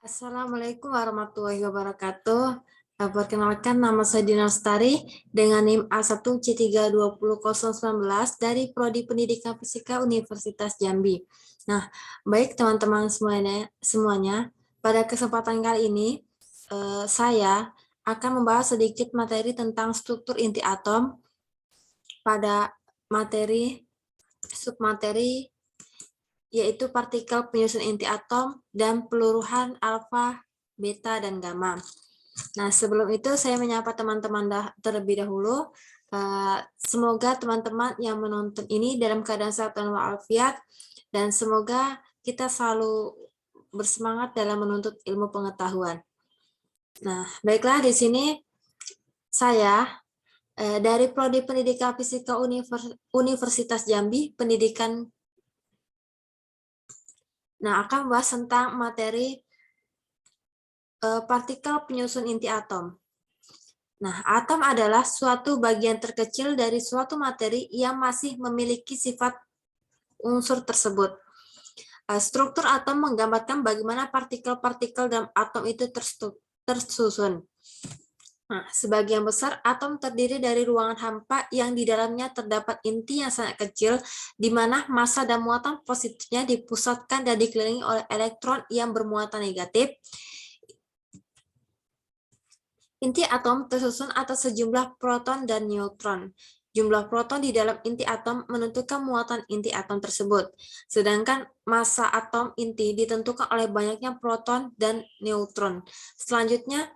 Assalamualaikum warahmatullahi wabarakatuh. Perkenalkan, nama saya Dina Lestari dengan NIM A1C320019 dari Prodi Pendidikan Fisika Universitas Jambi. Nah, baik teman-teman semuanya, pada kesempatan kali ini saya akan membahas sedikit materi tentang struktur inti atom pada materi submateri yaitu partikel penyusun inti atom dan peluruhan alfa, beta, dan gamma. Nah, sebelum itu saya menyapa teman-teman terlebih dahulu. Semoga teman-teman yang menonton ini dalam keadaan sehat dan walafiat, dan semoga kita selalu bersemangat dalam menuntut ilmu pengetahuan. Nah, baiklah, di sini saya dari Prodi Pendidikan Fisika Universitas Jambi, pendidikan. Nah, akan membahas tentang materi partikel penyusun inti atom. Nah, atom adalah suatu bagian terkecil dari suatu materi yang masih memiliki sifat unsur tersebut. Struktur atom menggambarkan bagaimana partikel-partikel dalam atom itu tersusun. Nah, sebagian besar atom terdiri dari ruangan hampa yang di dalamnya terdapat inti yang sangat kecil, di mana massa dan muatan positifnya dipusatkan dan dikelilingi oleh elektron yang bermuatan negatif. Inti atom tersusun atas sejumlah proton dan neutron. Jumlah proton di dalam inti atom menentukan muatan inti atom tersebut, sedangkan massa atom inti ditentukan oleh banyaknya proton dan neutron. Selanjutnya,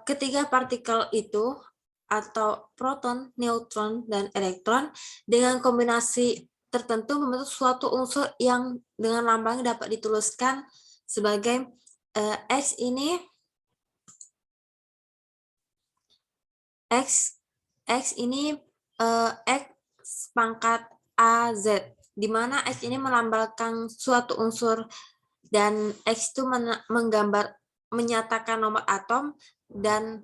ketiga partikel itu atau proton, neutron, dan elektron dengan kombinasi tertentu membentuk suatu unsur yang dengan lambang dapat dituliskan sebagai X ini X ini X pangkat AZ, di mana X ini melambangkan suatu unsur dan X itu menyatakan nomor atom, dan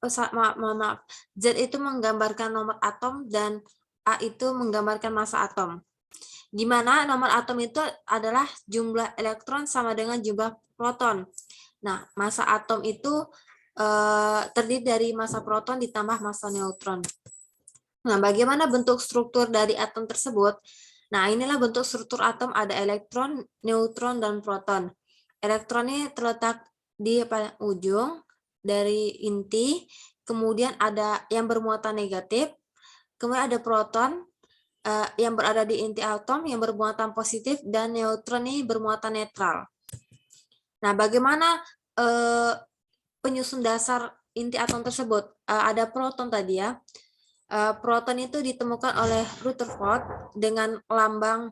maaf, Z itu menggambarkan nomor atom dan A itu menggambarkan massa atom. Di mana nomor atom itu adalah jumlah elektron sama dengan jumlah proton. Nah, massa atom itu terdiri dari massa proton ditambah massa neutron. Nah, bagaimana bentuk struktur dari atom tersebut? Nah, inilah bentuk struktur atom, ada elektron, neutron, dan proton. Elektron ini terletak di ujung dari inti, kemudian ada yang bermuatan negatif, kemudian ada proton yang berada di inti atom yang bermuatan positif, dan neutron ini bermuatan netral. Nah, bagaimana penyusun dasar inti atom tersebut? Ada proton tadi ya. Proton itu ditemukan oleh Rutherford dengan lambang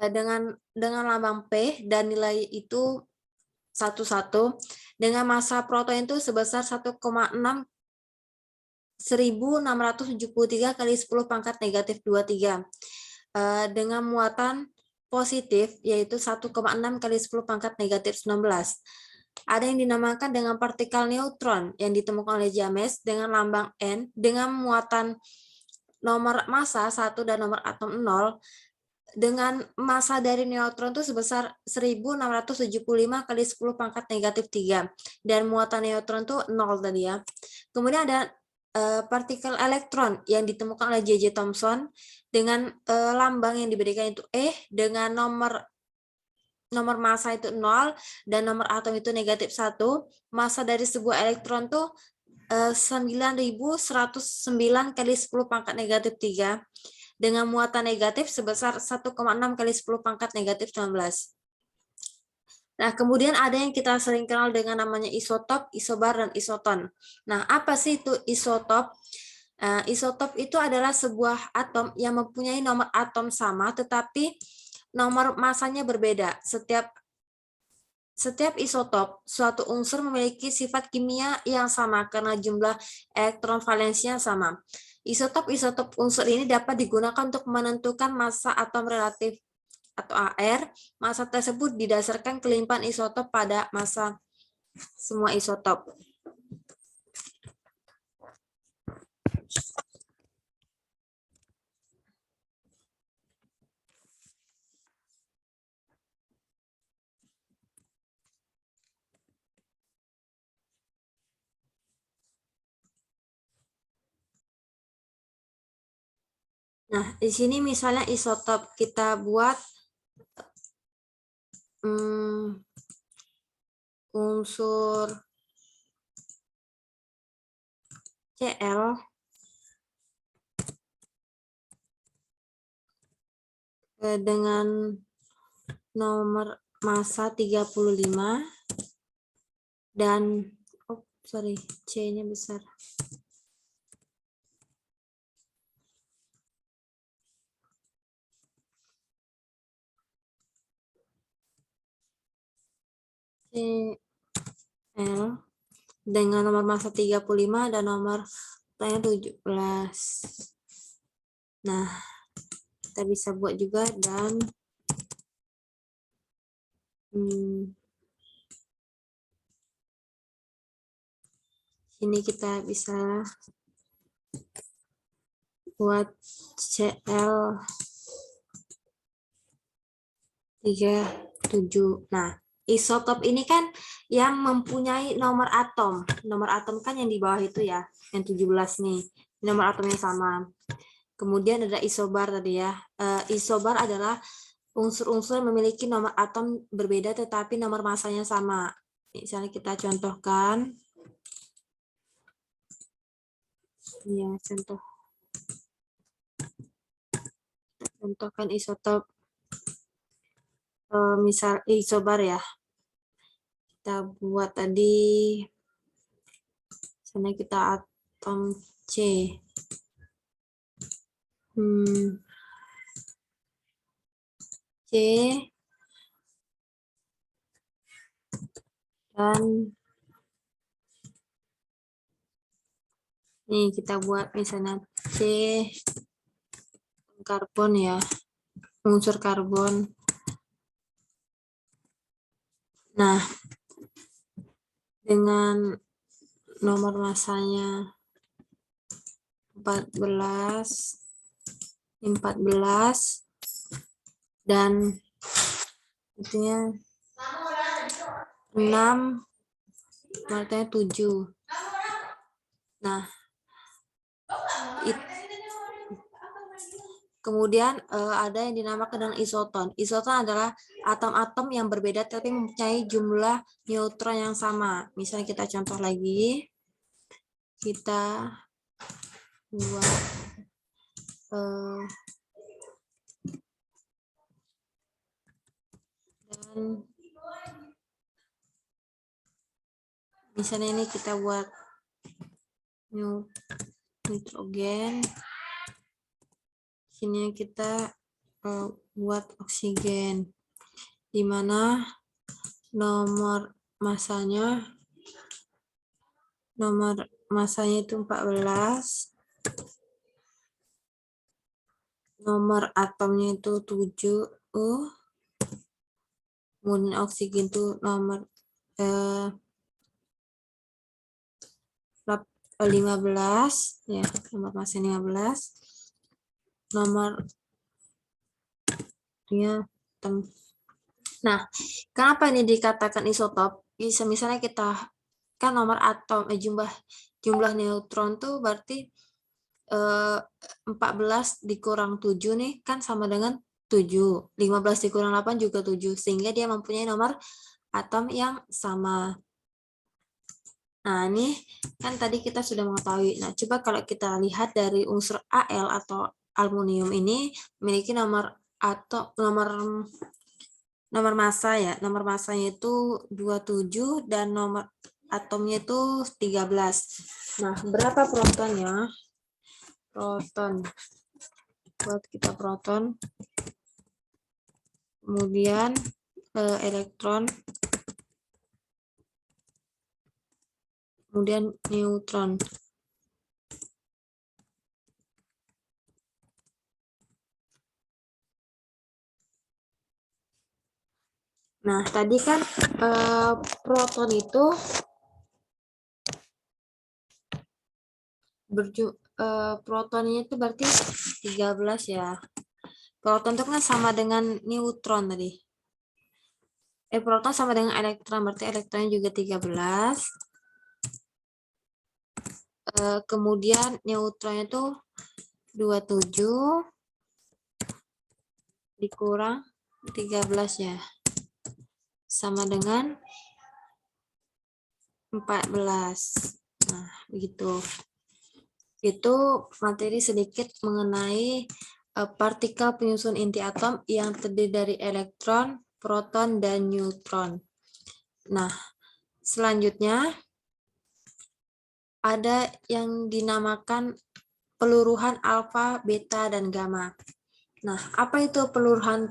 dengan lambang P dan nilai itu 11, dengan massa proton itu sebesar 1673 kali 10 pangkat negatif 23, dengan muatan positif yaitu 1,6 kali 10 pangkat negatif 19. Ada yang dinamakan dengan partikel neutron yang ditemukan oleh James dengan lambang N dengan muatan nomor massa 1 dan nomor atom 0, dengan massa dari neutron itu sebesar 1675 kali 10 pangkat negatif 3, dan muatan neutron itu 0 tadi ya. Kemudian ada partikel elektron yang ditemukan oleh J.J. Thomson dengan lambang yang diberikan itu dengan nomor massa itu 0 dan nomor atom itu negatif 1. Massa dari sebuah elektron tuh 9109 kali 10 pangkat negatif 3 dengan muatan negatif sebesar 1,6 kali 10 pangkat negatif 19. Nah, kemudian ada yang kita sering kenal dengan namanya isotop, isobar, dan isoton. Nah, apa sih itu isotop? Isotop itu adalah sebuah atom yang mempunyai nomor atom sama, tetapi nomor massanya berbeda. Setiap isotop, suatu unsur memiliki sifat kimia yang sama karena jumlah elektron valensinya sama. Isotop unsur ini dapat digunakan untuk menentukan massa atom relatif atau AR. Massa tersebut didasarkan kelimpahan isotop pada massa semua isotop. Nah, di sini misalnya isotop kita buat unsur Cl dengan nomor massa 35 dan C-nya besar. Cl dengan nomor massa 35 dan nomor tanya 17. Nah, kita bisa buat juga dan ini kita bisa buat Cl 37. Nah, isotop ini kan yang mempunyai nomor atom. Nomor atom kan yang di bawah itu ya, yang 17 nih. Nomor atomnya sama. Kemudian ada isobar tadi ya. Isobar adalah unsur-unsur yang memiliki nomor atom berbeda tetapi nomor massanya sama. Misalnya kita contohkan. Ya, contohkan isotop misal isobar ya. Kita buat tadi misalnya kita atom C. C dan nih kita buat misalnya C karbon ya, unsur karbon. Nah, dengan nomor massanya 14 dan itunya 6 artinya 7. Nah, kemudian ada yang dinamakan dengan isoton. Isoton adalah atom-atom yang berbeda tapi mempunyai jumlah neutron yang sama. Misalnya kita contoh lagi. Kita buat dan misalnya ini kita buat nitrogen. Sini kita buat oksigen, di mana nomor massanya itu 14, nomor atomnya itu 7, kemudian oksigen itu nomor 15 ya, nomor massa 15, nomornya. Nah, kenapa ini dikatakan isotop? Bisa misalnya kita kan nomor atom jumlah neutron tuh berarti 14 dikurang 7 nih kan sama dengan 7. 15 dikurang 8 juga 7, sehingga dia mempunyai nomor atom yang sama. Nah, ini kan tadi kita sudah mengetahui. Nah, coba kalau kita lihat dari unsur Al atau aluminium ini memiliki nomor massa ya. Nomor massanya itu 27 dan nomor atomnya itu 13. Nah, berapa protonnya? Buat kita proton. Kemudian elektron. Kemudian neutron. Nah, tadi kan proton itu protonnya itu berarti 13 ya. Proton itu kan sama dengan neutron tadi. Proton sama dengan elektron, berarti elektronnya juga 13. Kemudian neutronnya itu 27. dikurang 13 ya. Sama dengan 14. Nah, begitu. Itu materi sedikit mengenai partikel penyusun inti atom yang terdiri dari elektron, proton, dan neutron. Nah, selanjutnya ada yang dinamakan peluruhan alfa, beta, dan gamma. Nah, apa itu peluruhan?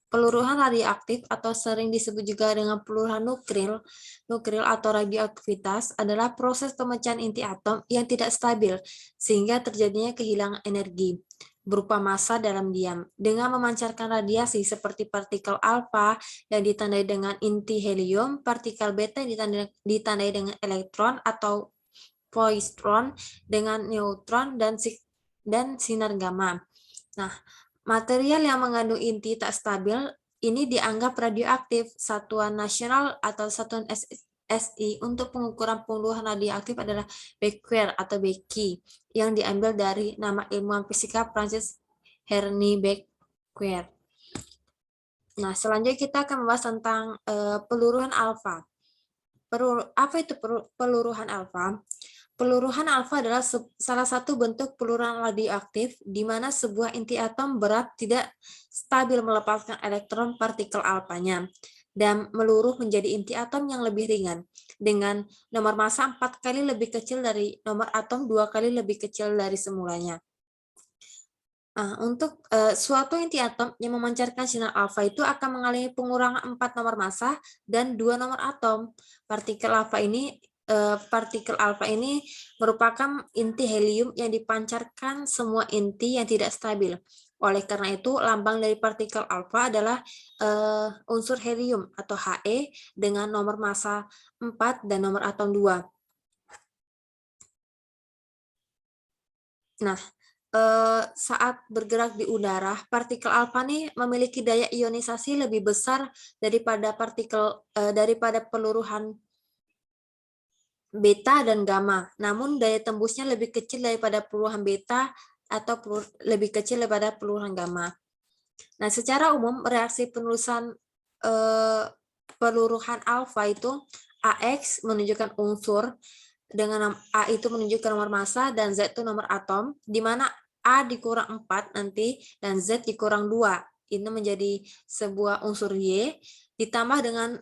Peluruhan radioaktif atau sering disebut juga dengan peluruhan nuklil atau radioaktivitas adalah proses pemecahan inti atom yang tidak stabil sehingga terjadinya kehilangan energi berupa massa dalam diam dengan memancarkan radiasi seperti partikel alfa yang ditandai dengan inti helium, partikel beta yang ditandai dengan elektron atau positron dengan neutron dan sinar gamma. Nah, material yang mengandung inti tak stabil ini dianggap radioaktif. Satuan nasional atau satuan SI untuk pengukuran peluruhan radioaktif adalah becquerel atau Becky yang diambil dari nama ilmuwan fisika Francis Henry Becquerel. Nah, selanjutnya kita akan membahas tentang peluruhan alfa. Apa itu peluruhan alfa? Peluruhan alfa adalah salah satu bentuk peluruhan radioaktif di mana sebuah inti atom berat tidak stabil melepaskan elektron partikel alfanya dan meluruh menjadi inti atom yang lebih ringan dengan nomor massa 4 kali lebih kecil dari nomor atom 2 kali lebih kecil dari semulanya. Nah, untuk suatu inti atom yang memancarkan sinar alfa itu akan mengalami pengurangan 4 nomor massa dan 2 nomor atom. Partikel alfa ini merupakan inti helium yang dipancarkan semua inti yang tidak stabil. Oleh karena itu, lambang dari partikel alfa adalah unsur helium atau He dengan nomor massa 4 dan nomor atom 2. Nah, saat bergerak di udara, partikel alfa nih memiliki daya ionisasi lebih besar daripada daripada peluruhan beta dan gamma. Namun daya tembusnya lebih kecil daripada peluruhan beta atau lebih kecil daripada peluruhan gamma. Nah, secara umum reaksi penulisan peluruhan alfa itu AX menunjukkan unsur dengan A itu menunjukkan nomor massa dan Z itu nomor atom, di mana A dikurang 4 nanti dan Z dikurang 2. Ini menjadi sebuah unsur Y ditambah dengan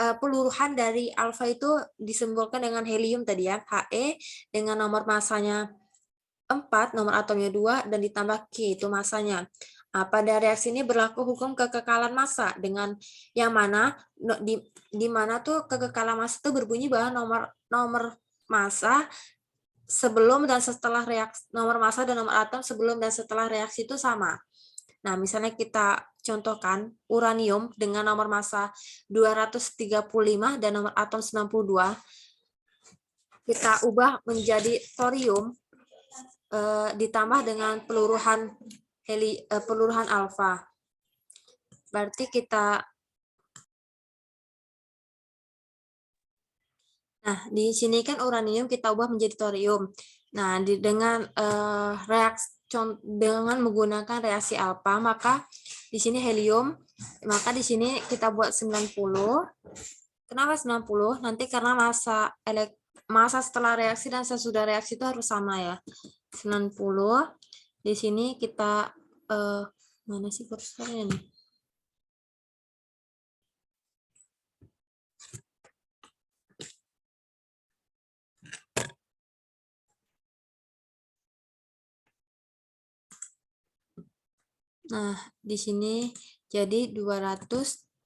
peluruhan dari alfa itu disimbolkan dengan helium tadi ya, He dengan nomor massanya 4, nomor atomnya 2, dan ditambah K itu massanya. Nah, pada reaksi ini berlaku hukum kekekalan massa dengan yang mana di mana tuh kekekalan massa itu berbunyi bahwa nomor massa sebelum dan setelah reaksi, nomor massa dan nomor atom sebelum dan setelah reaksi itu sama. Nah, misalnya kita contohkan uranium dengan nomor massa 235 dan nomor atom 92, kita ubah menjadi thorium ditambah dengan peluruhan alfa. Berarti di sini kan uranium kita ubah menjadi thorium. Nah, dengan menggunakan reaksi alfa, maka di sini helium, maka di sini kita buat 90. Kenapa 90? Nanti karena massa setelah reaksi dan sesudah reaksi itu harus sama ya. 90. Di sini kita mana sih kursornya nih? Nah, di sini jadi 231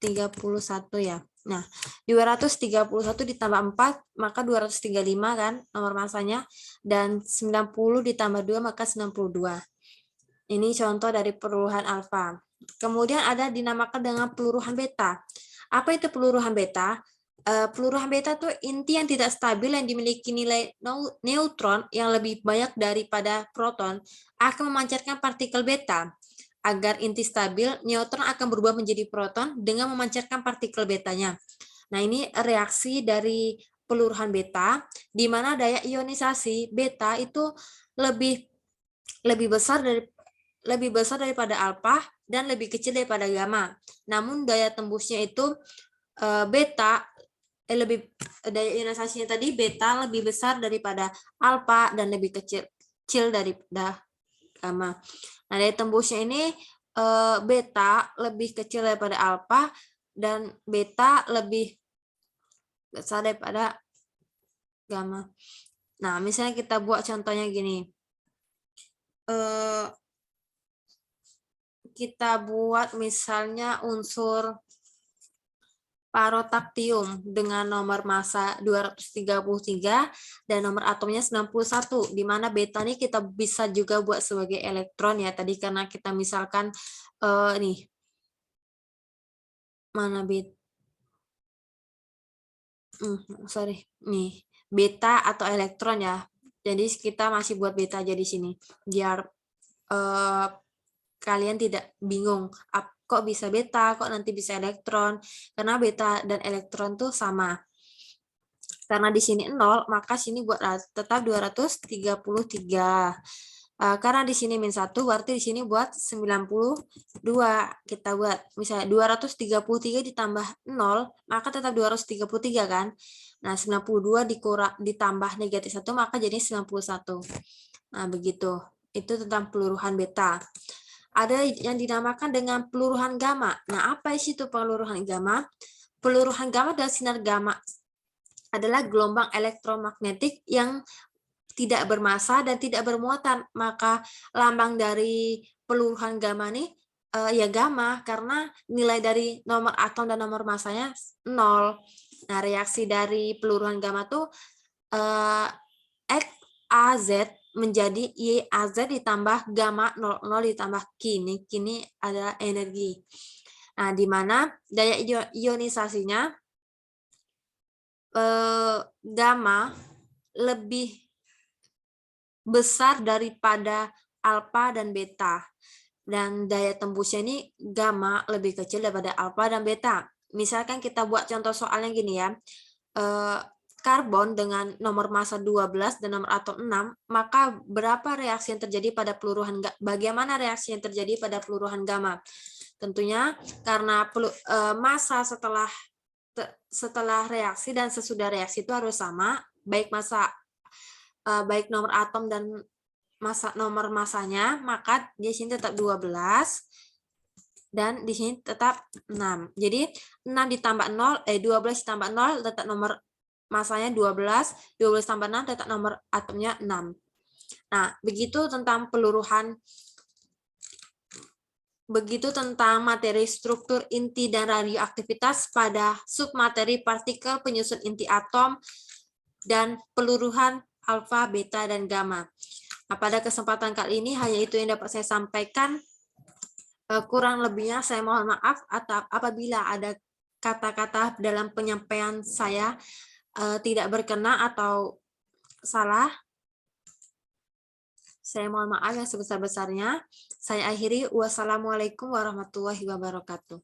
ya. Nah, 231 ditambah 4, maka 235 kan nomor massanya, dan 90 ditambah 2, maka 92. Ini contoh dari peluruhan alfa. Kemudian ada dinamakan dengan peluruhan beta. Apa itu peluruhan beta? Peluruhan beta itu inti yang tidak stabil yang dimiliki nilai neutron yang lebih banyak daripada proton akan memancarkan partikel beta. Agar inti stabil, neutron akan berubah menjadi proton dengan memancarkan partikel betanya. Nah, ini reaksi dari peluruhan beta, di mana daya ionisasi beta itu lebih besar daripada alfa dan lebih kecil daripada gamma. Namun daya tembusnya itu daya ionisasinya tadi beta lebih besar daripada alfa dan lebih kecil daripada gamma. Nah, daya tembusnya ini beta lebih kecil daripada alfa dan beta lebih besar daripada gamma. Nah, misalnya kita buat contohnya gini. Kita buat misalnya unsur parotaktium dengan nomor massa 233 dan nomor atomnya 91, di mana beta ini kita bisa juga buat sebagai elektron ya tadi, karena kita misalkan nih mana beta nih beta atau elektron ya, jadi kita masih buat beta aja di sini biar kalian tidak bingung kok bisa beta, kok nanti bisa elektron, karena beta dan elektron tuh sama. Karena di sini 0, maka sini buat tetap 233. Karena di sini min 1, berarti di sini buat 92. Kita buat misalnya 233 ditambah 0, maka tetap 233 kan. Nah, 92 ditambah negatif 1, maka jadi 91. Nah, begitu. Itu tentang peluruhan beta. Ada yang dinamakan dengan peluruhan gamma. Nah, apa isi itu peluruhan gamma? Peluruhan gamma adalah sinar gamma adalah gelombang elektromagnetik yang tidak bermassa dan tidak bermuatan. Maka lambang dari peluruhan gamma ini ya gamma, karena nilai dari nomor atom dan nomor massanya 0. Nah, reaksi dari peluruhan gamma tuh XAZ menjadi YAZ ditambah gamma 00 ditambah kini adalah energi. Nah, di mana daya ionisasinya gamma lebih besar daripada alfa dan beta. Dan daya tembusnya ini gamma lebih kecil daripada alfa dan beta. Misalkan kita buat contoh soalnya gini ya. Karbon dengan nomor massa 12 dan nomor atom 6, maka berapa reaksi yang terjadi pada peluruhan bagaimana reaksi yang terjadi pada peluruhan gamma? Tentunya karena massa setelah reaksi dan sesudah reaksi itu harus sama, baik baik nomor atom dan nomor massanya, maka di sini tetap 12 dan di sini tetap 6. Jadi 6 ditambah 0 12 ditambah 0 tetap nomor masanya 12 tambah 6 tetap nomor atomnya 6. Nah, begitu tentang materi struktur inti dan radioaktivitas pada submateri partikel penyusun inti atom dan peluruhan alfa, beta, dan gamma. Nah, pada kesempatan kali ini hanya itu yang dapat saya sampaikan. Kurang lebihnya saya mohon maaf apabila ada kata-kata dalam penyampaian saya tidak berkenan atau salah. Saya mohon maaf yang sebesar-besarnya. Saya akhiri. Wassalamualaikum warahmatullahi wabarakatuh.